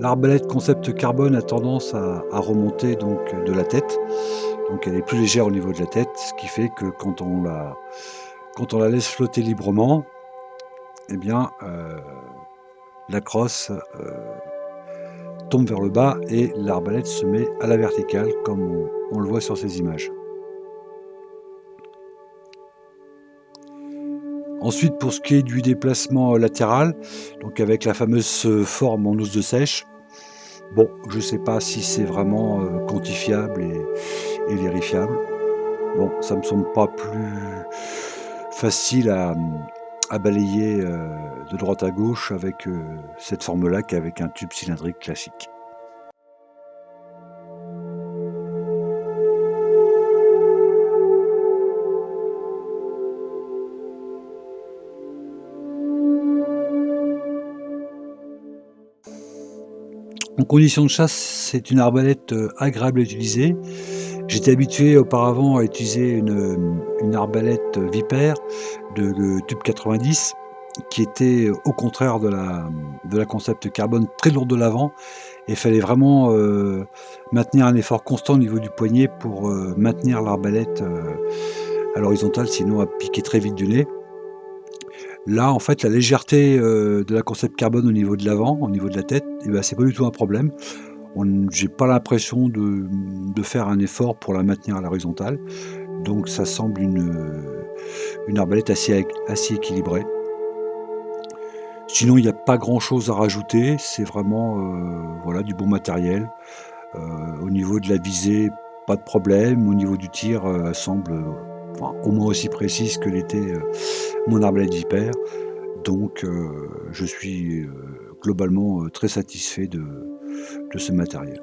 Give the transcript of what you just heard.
L'arbalète concept carbone a tendance à remonter donc de la tête, donc elle est plus légère au niveau de la tête, ce qui fait que quand on la laisse flotter librement, eh bien, la crosse, tombe vers le bas et l'arbalète se met à la verticale comme on le voit sur ces images. Ensuite, pour ce qui est du déplacement latéral, donc avec la fameuse forme en os de sèche, bon, je ne sais pas si c'est vraiment quantifiable et vérifiable. Bon, ça me semble pas plus facile à balayer de droite à gauche avec cette forme-là qu'avec un tube cylindrique classique. En condition de chasse, c'est une arbalète agréable à utiliser. J'étais habitué auparavant à utiliser une arbalète Vipère de type 90 qui était au contraire de la concept carbone très lourde de l'avant et il fallait vraiment, maintenir un effort constant au niveau du poignet pour, maintenir l'arbalète, à l'horizontale, sinon elle piquait très vite du nez. Là, en fait, la légèreté, de la concept carbone au niveau de l'avant, au niveau de la tête et bah, c'est pas du tout un problème. J'ai pas l'impression de faire un effort pour la maintenir à l'horizontale, donc ça semble une arbalète assez équilibrée. Sinon, il y a pas grand chose à rajouter, c'est vraiment, voilà, du bon matériel. Heu, Au niveau de la visée, pas de problème. Au niveau du tir, elle semble, enfin, au moins aussi précise que l'était, mon arbalète Vipère. Donc je suis, globalement, très satisfait de ce matériel.